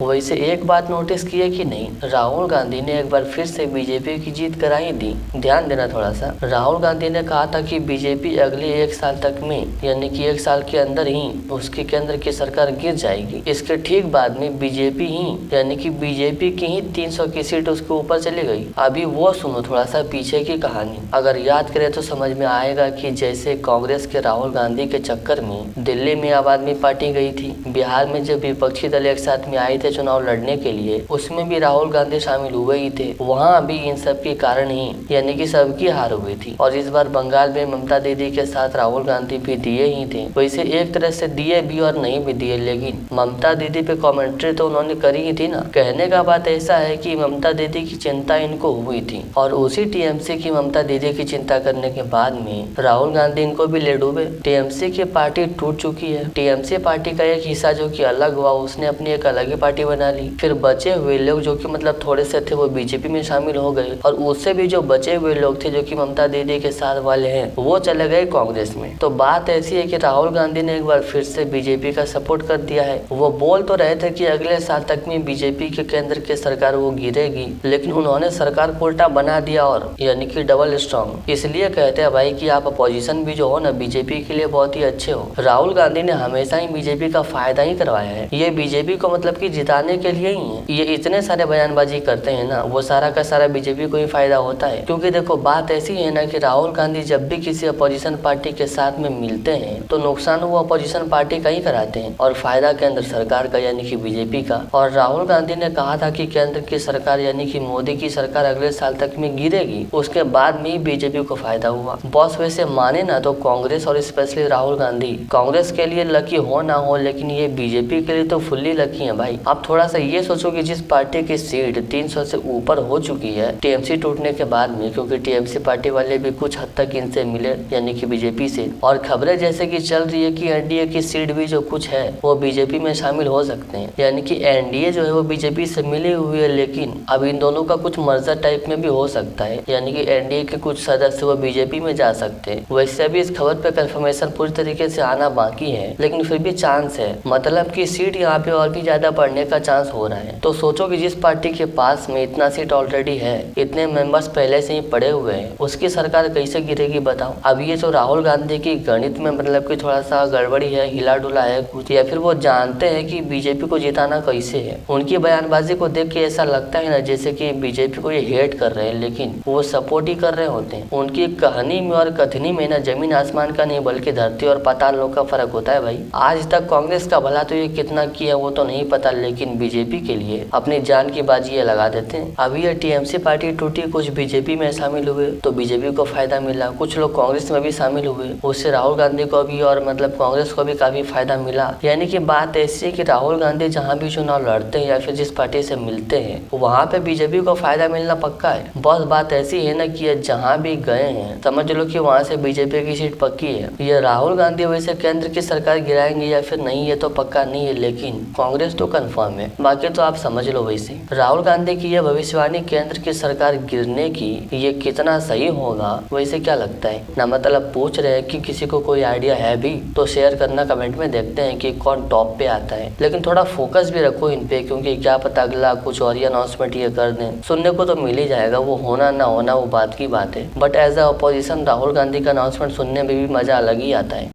वैसे एक बात नोटिस की है कि नहीं, राहुल गांधी ने एक बार फिर से बीजेपी की जीत कराई दी। ध्यान देना थोड़ा सा। राहुल गांधी ने कहा था कि बीजेपी अगले 1 साल तक में, यानी कि 1 साल के अंदर ही उसकी केंद्र की सरकार गिर जाएगी। इसके ठीक बाद में बीजेपी ही, यानी कि बीजेपी की ही 300 की सीट उसके ऊपर चली गई। अभी वो सुनो थोड़ा सा पीछे की कहानी। अगर याद करें तो समझ में आएगा कि जैसे कांग्रेस के राहुल गांधी के चक्कर में दिल्ली में आम आदमी पार्टी गई थी, बिहार में जब विपक्षी दल एक साथ में आए थे चुनाव लड़ने के लिए, उसमें भी राहुल गांधी शामिल हुए ही थे। वहाँ भी इन सब के कारण ही, यानी कि सबकी हार हुई थी। और इस बार बंगाल में ममता दीदी के साथ राहुल गांधी भी दिए ही थे। वैसे एक तरह से दिए भी और नहीं भी दिए, लेकिन ममता दीदी पे कमेंट्री तो उन्होंने करी ही थी ना। कहने का बात ऐसा है कि ममता दीदी की चिंता इनको हुई थी, और उसी टीएमसी की ममता दीदी की चिंता करने के बाद में राहुल गांधी इनको भी ले डूबे। टीएमसी की पार्टी टूट चुकी है। टीएमसी पार्टी का एक हिस्सा जो कि अलग हुआ, उसने अपनी एक अलग ही पार्टी बना ली। फिर बचे हुए लोग जो कि मतलब थोड़े से थे, वो बीजेपी में शामिल हो गए, और उससे भी जो बचे हुए लोग थे जो कि ममता दीदी के साथ वाले हैं, वो चले गए कांग्रेस में। तो बात ऐसी है कि राहुल गांधी ने एक बार फिर से बीजेपी का सपोर्ट कर दिया है। वो बोल तो रहे थे कि अगले साल तक में बीजेपी के केंद्र की सरकार वो गिरेगी, लेकिन उन्होंने सरकार को उल्टा बना दिया, और यानी कि डबल स्ट्रॉन्ग। इसलिए कहते हैं भाई कि आप अपोजिशन भी जो हो ना, बीजेपी के लिए बहुत ही अच्छे हो। राहुल गांधी ने हमेशा ही बीजेपी का फायदा ही करवाया है। ये बीजेपी को मतलब कि जिताने के लिए ही है। ये इतने सारे बयानबाजी करते हैं ना, वो सारा का सारा बीजेपी को ही फायदा होता है। क्योंकि देखो बात ऐसी है ना कि राहुल गांधी जब भी किसी अपोजिशन पार्टी के साथ में मिलते हैं तो नुकसान वो अपोजिशन पार्टी का ही कराते हैं, और फायदा केंद्र सरकार का, यानी कि बीजेपी का। और राहुल गांधी ने कहा था कि केंद्र की सरकार, यानी कि मोदी की सरकार अगले साल तक में गिरेगी, उसके बाद में ही बीजेपी को फायदा हुआ। बॉस वैसे माने ना तो कांग्रेस और स्पेशली राहुल गांधी, कांग्रेस के लिए लकी हो ना हो, लेकिन ये बीजेपी के लिए तो फुल्ली लकी है भाई। आप थोड़ा सा ये सोचो कि जिस पार्टी की सीट 300 से ऊपर हो चुकी है टीएमसी टूटने के बाद में, क्योंकि टीएमसी पार्टी वाले भी कुछ हद तक इनसे मिले, यानी कि बीजेपी से, और खबरें जैसे कि चल रही है कि एनडीए की सीट भी जो कुछ है वो बीजेपी में शामिल हो सकते हैं। यानी कि एनडीए जो है वो बीजेपी से मिली हुई है, लेकिन अब इन दोनों का कुछ मर्जर टाइप में भी हो सकता है, यानी कि एनडीए के कुछ सदस्य वो बीजेपी में जा सकते हैं। वैसे भी इस खबर पे कंफर्मेशन पूरी तरीके से आना बाकी है, लेकिन फिर भी चांस है, मतलब कि सीट यहाँ पे और भी ज्यादा बढ़ने का चांस हो रहा है। तो सोचो कि जिस पार्टी के पास में इतना सीट ऑलरेडी है, इतने मेंबर्स पहले से ही पड़े हुए हैं, उसकी सरकार कैसे गिरेगी बताओ। अब ये जो राहुल गांधी की गणित में मतलब कि थोड़ा सा गड़बड़ी है, हिला डुला है कुछ, या फिर वो जानते हैं कि बीजेपी को जिताना कैसे है। उनकी बयानबाजी को देख के ऐसा लगता है ना जैसे कि बीजेपी को ये हेट कर रहे हैं, लेकिन वो सपोर्ट ही कर रहे होते हैं। उनकी कहानी में और कथनी में ना जमीन आसमान का नहीं, बल्कि धरती और पाताल लोक का फर्क होता है भाई। आज तक कांग्रेस का भला तो ये कितना किया वो तो नहीं पता, लेकिन बीजेपी के लिए अपनी जान की बाजी ये लगा देते हैं। अभी ये टीएमसी पार्टी टूटी, कुछ बीजेपी में शामिल हुए तो बीजेपी को फायदा मिला, कुछ लोग कांग्रेस में भी शामिल हुए, उससे राहुल गांधी को भी और मतलब कांग्रेस को भी काफी फायदा मिला। यानी कि बात ऐसी है कि राहुल गांधी जहाँ भी चुनाव लड़ते हैं या फिर जिस पार्टी से मिलते हैं, वहाँ पे बीजेपी को फायदा मिलना पक्का है। बस बात ऐसी है ना कि जहाँ भी गए हैं समझ लो कि वहाँ से बीजेपी की सीट पक्की है। ये राहुल गांधी वैसे केंद्र की सरकार गिराएंगे या फिर नहीं, ये तो पक्का नहीं है, लेकिन कांग्रेस तो कंफर्म है। बाकी तो आप समझ लो। वैसे राहुल गांधी की यह भविष्यवाणी केंद्र की सरकार गिरने की, ये कितना सही होगा वैसे क्या लगता है ना। मतलब पूछ रहे हैं कि किसी को कोई आइडिया है भी तो शेयर करना कमेंट में, देखते हैं कि कौन टॉप पे आता है। लेकिन थोड़ा फोकस भी रखो इन पे, क्योंकि क्या पता अगला कुछ और ही अनाउंसमेंट ये कर दें। सुनने को तो मिल ही जाएगा, वो होना ना होना वो बात की बात है, but as a opposition Rahul Gandhi का अनाउंसमेंट सुनने में भी मजा अलग ही आता है।